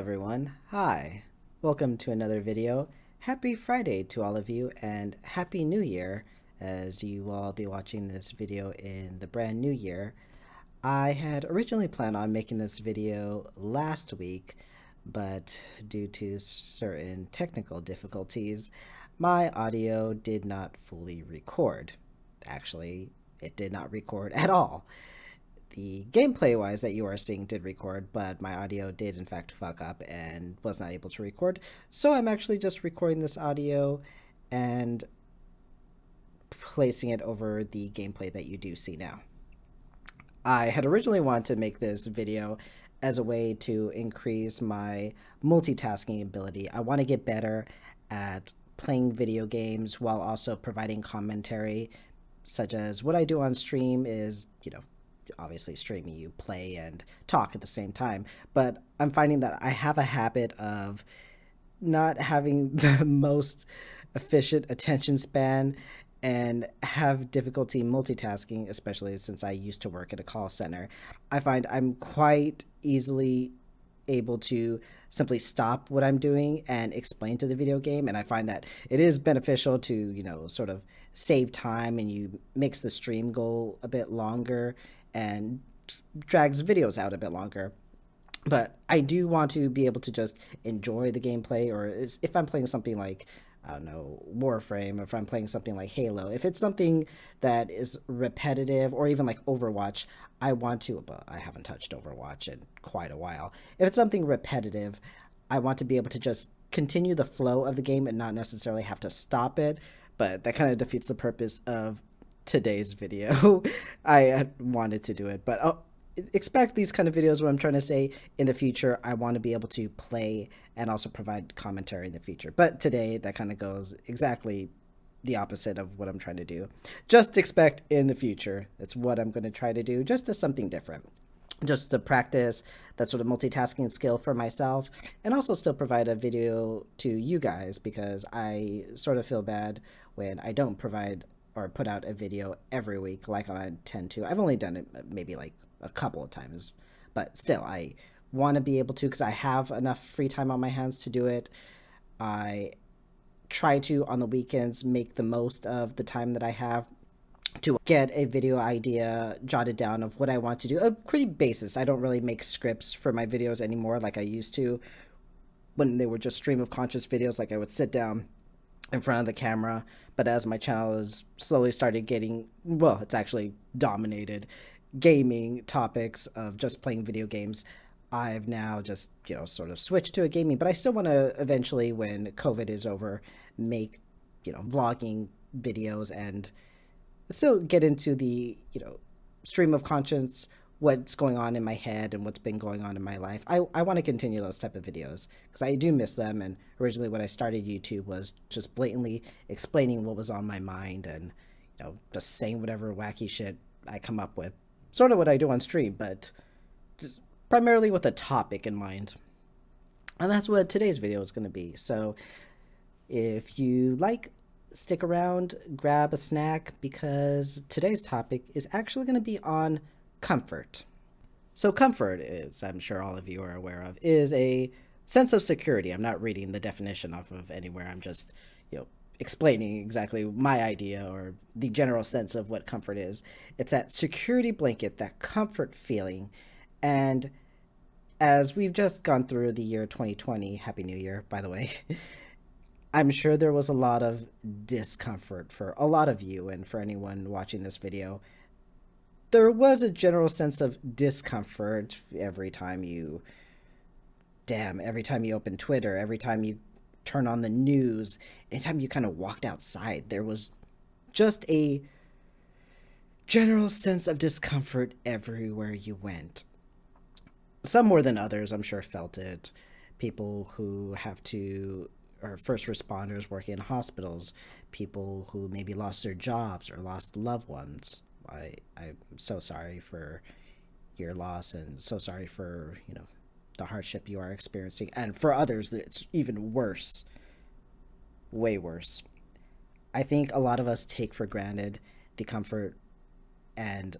everyone. Hi. Welcome to another video. Happy Friday to all of you and Happy New Year as you will all be watching this video in the brand new year. I had originally planned on making this video last week, but due to certain technical difficulties, my audio did not fully record. Actually, it did not record at all. The gameplay wise that you are seeing did record, but my audio did in fact fuck up and was not able to record. So I'm actually just recording this audio and placing it over the gameplay that you do see now. I had originally wanted to make this video as a way to increase my multitasking ability. I want to get better at playing video games while also providing commentary, such as what I do on stream is, obviously streaming, you play and talk at the same time, but I'm finding that I have a habit of not having the most efficient attention span and have difficulty multitasking, especially since I used to work at a call center. I find I'm quite easily able to simply stop what I'm doing and explain to the video game, and I find that it is beneficial to, sort of save time, and you makes the stream go a bit longer and drags videos out a bit longer. But I do want to be able to just enjoy the gameplay, or if I'm playing something like, I don't know, Warframe, or if I'm playing something like Halo, if it's something that is repetitive, or even like Overwatch, I want to, but I haven't touched Overwatch in quite a while. If it's something repetitive, I want to be able to just continue the flow of the game and not necessarily have to stop it, but that kind of defeats the purpose of today's video. I wanted to do it, but expect these kind of videos. What I'm trying to say, in the future I want to be able to play and also provide commentary in the future, but today that kind of goes exactly the opposite of what I'm trying to do. Just expect in the future that's what I'm going to try to do, just as something different, just to practice that sort of multitasking skill for myself, and also still provide a video to you guys, because I sort of feel bad when I don't provide or put out a video every week like I tend to. I've only done it maybe like a couple of times, but still I want to be able to, because I have enough free time on my hands to do it. I try to, on the weekends, make the most of the time that I have to get a video idea jotted down of what I want to do. A pretty basis. I don't really make scripts for my videos anymore like I used to when they were just stream of conscious videos. Like I would sit down in front of the camera, but as my channel has slowly started getting, well, it's actually dominated gaming topics of just playing video games, I've now just, sort of switched to a gaming, but I still want to eventually, when COVID is over, make, vlogging videos and still get into the, stream of conscience, what's going on in my head and what's been going on in my life. I want to continue those type of videos because I do miss them. And originally when I started YouTube was just blatantly explaining what was on my mind and, just saying whatever wacky shit I come up with. Sort of what I do on stream, but just primarily with a topic in mind. And that's what today's video is going to be. So if you like, stick around, grab a snack, because today's topic is actually going to be on comfort. So comfort is, I'm sure all of you are aware of, is a sense of security. I'm not reading the definition off of anywhere. I'm just, explaining exactly my idea or the general sense of what comfort is. It's that security blanket, that comfort feeling. And as we've just gone through the year 2020, Happy New Year, by the way, I'm sure there was a lot of discomfort for a lot of you, and for anyone watching this video, there was a general sense of discomfort every time you open Twitter, every time you turn on the news, anytime you kind of walked outside, there was just a general sense of discomfort everywhere you went. Some more than others, I'm sure, felt it. People who or first responders working in hospitals, people who maybe lost their jobs or lost loved ones. I'm so sorry for your loss, and so sorry for, the hardship you are experiencing. And for others, it's even worse, way worse. I think a lot of us take for granted the comfort, and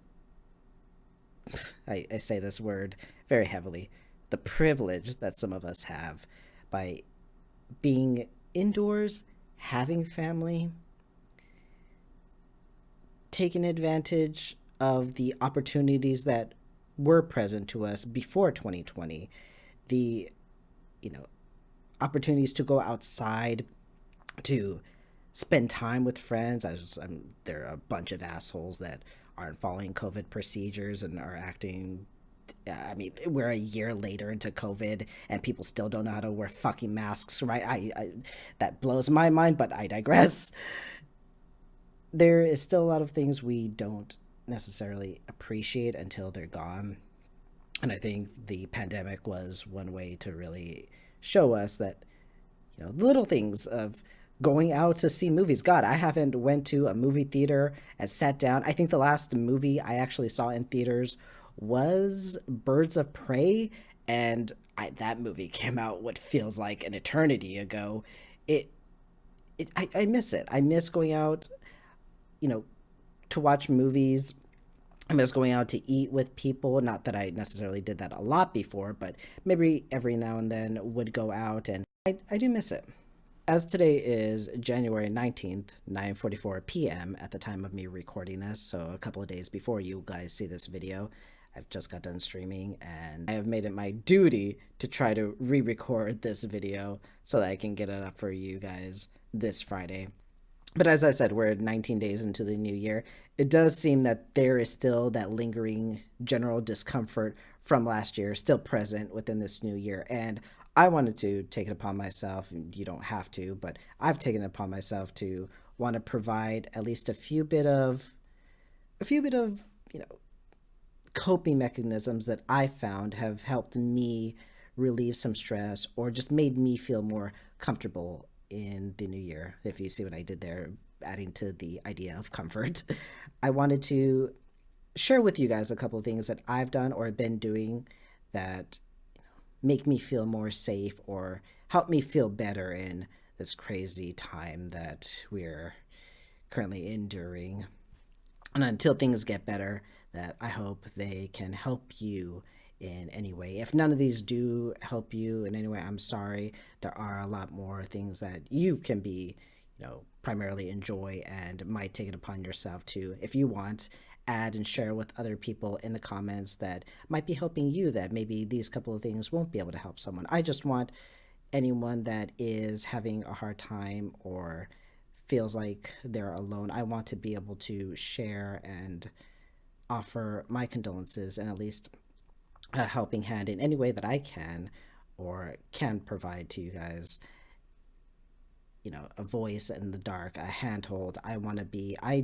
I say this word very heavily, the privilege that some of us have by being indoors, having family, taking advantage of the opportunities that were present to us before 2020, the, you know, opportunities to go outside, to spend time with friends. There are a bunch of assholes that aren't following COVID procedures and are acting. I mean, we're a year later into COVID and people still don't know how to wear fucking masks, right? That blows my mind, but I digress. There is still a lot of things we don't necessarily appreciate until they're gone. And I think the pandemic was one way to really show us that, the little things of going out to see movies. God, I haven't went to a movie theater and sat down. I think the last movie I actually saw in theaters was Birds of Prey, and that movie came out what feels like an eternity ago. It, I miss it. I miss going out, you know, to watch movies. I miss going out to eat with people. Not that I necessarily did that a lot before, but maybe every now and then would go out, and I do miss it. As today is January 19th, 9:44 p.m. at the time of me recording this, so a couple of days before you guys see this video, I've just got done streaming, and I have made it my duty to try to re-record this video so that I can get it up for you guys this Friday. But as I said, we're 19 days into the new year. It does seem that there is still that lingering general discomfort from last year still present within this new year. And I wanted to take it upon myself, and you don't have to, but I've taken it upon myself to want to provide at least a few bit of, coping mechanisms that I found have helped me relieve some stress or just made me feel more comfortable in the new year. If you see what I did there, adding to the idea of comfort, I wanted to share with you guys a couple of things that I've done or been doing that make me feel more safe or help me feel better in this crazy time that we're currently enduring. And until things get better, that I hope they can help you in any way. If none of these do help you in any way, I'm sorry. There are a lot more things that you can be, primarily enjoy and might take it upon yourself to, if you want, add and share with other people in the comments that might be helping you, that maybe these couple of things won't be able to help someone. I just want anyone that is having a hard time or feels like they're alone, I want to be able to share and offer my condolences and at least a helping hand in any way that I can or can provide to you guys. A voice in the dark, a handhold. I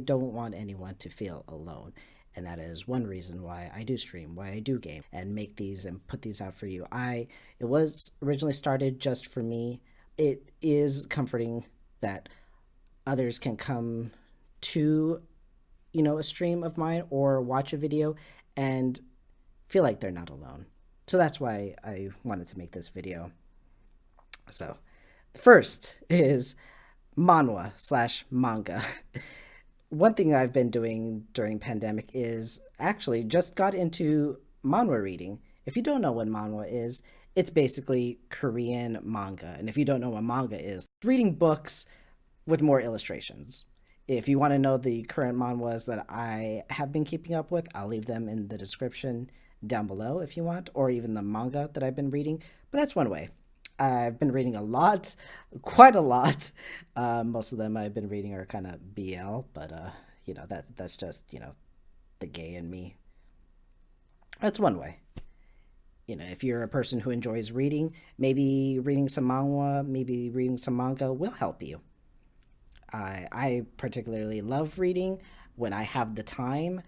don't want anyone to feel alone. And that is one reason why I do stream, why I do game and make these and put these out for you. It was originally started just for me. It is comforting that others can come to, a stream of mine or watch a video and feel like they're not alone. So that's why I wanted to make this video. So the first is manhwa/manga. One thing I've been doing during pandemic is actually just got into manhwa reading. If you don't know what manhwa is, it's basically Korean manga. And if you don't know what manga is, reading books with more illustrations. If you want to know the current manhwas that I have been keeping up with, I'll leave them in the description down below if you want, or even the manga that I've been reading. But that's one way. I've been reading a lot, quite a lot. Most of them I've been reading are kind of BL, but that's just the gay in me. That's one way. If you're a person who enjoys reading, maybe reading some manhwa, maybe reading some manga will help you. I particularly love reading when I have the time.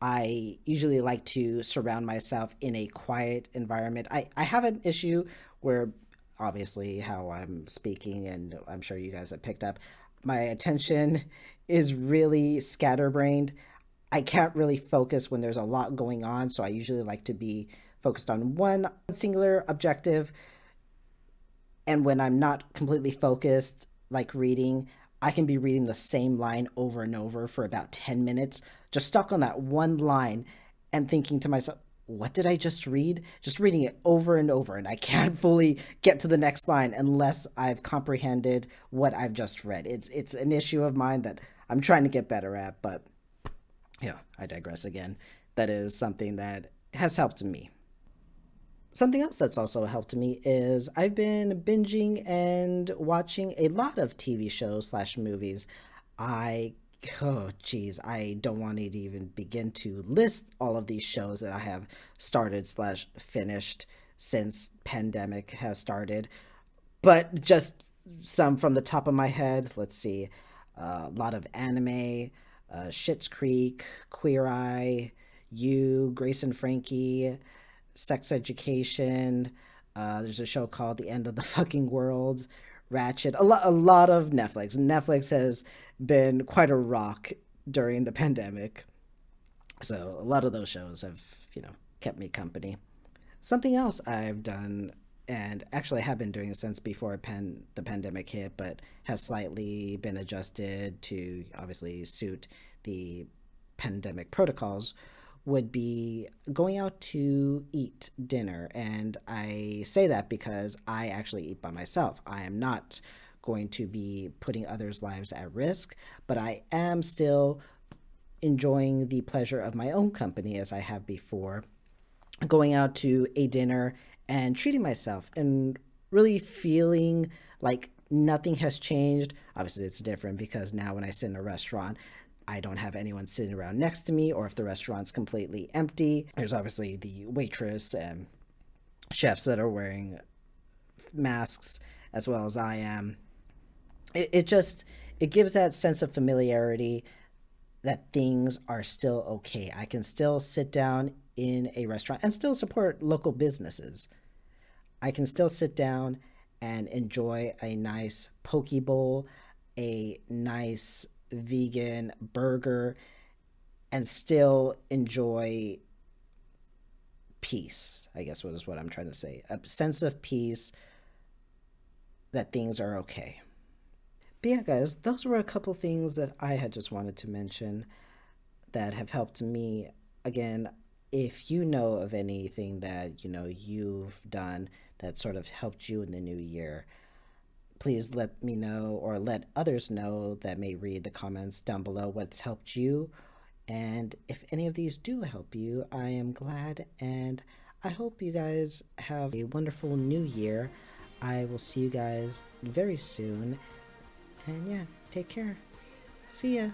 I usually like to surround myself in a quiet environment. I have an issue where, obviously, how I'm speaking, and I'm sure you guys have picked up, my attention is really scatterbrained. I can't really focus when there's a lot going on, so I usually like to be focused on one singular objective. And when I'm not completely focused, like reading, I can be reading the same line over and over for about 10 minutes, just stuck on that one line and thinking to myself, what did I just read? Just reading it over and over, and I can't fully get to the next line unless I've comprehended what I've just read. It's an issue of mine that I'm trying to get better at, but I digress again. That is something that has helped me. Something else that's also helped me is I've been binging and watching a lot of TV shows slash movies. I oh geez, I don't want to even begin to list all of these shows that I have started slash finished since pandemic has started. But just some from the top of my head. Let's see, a lot of anime, Schitt's Creek, Queer Eye, You, Grace and Frankie, Sex Education. There's a show called The End of the Fucking World, Ratchet. A lot of Netflix. Netflix has been quite a rock during the pandemic, so a lot of those shows have kept me company. Something else I've done, and actually have been doing since before the pandemic hit, but has slightly been adjusted to obviously suit the pandemic protocols, would be going out to eat dinner. And I say that because I actually eat by myself. I am not going to be putting others' lives at risk, but I am still enjoying the pleasure of my own company as I have before, going out to a dinner and treating myself and really feeling like nothing has changed. Obviously, it's different because now when I sit in a restaurant, I don't have anyone sitting around next to me, or if the restaurant's completely empty, there's obviously the waitress and chefs that are wearing masks as well as I am. It gives that sense of familiarity that things are still okay. I can still sit down in a restaurant and still support local businesses. I can still sit down and enjoy a nice poke bowl, a nice vegan burger, and still enjoy peace, I guess was what I'm trying to say. A sense of peace that things are okay. But yeah, guys, those were a couple things that I had just wanted to mention that have helped me. Again, if you know of anything that you've done that sort of helped you in the new year, please let me know, or let others know that may read the comments down below, what's helped you. And if any of these do help you, I am glad, and I hope you guys have a wonderful new year. I will see you guys very soon, and yeah, take care. See ya.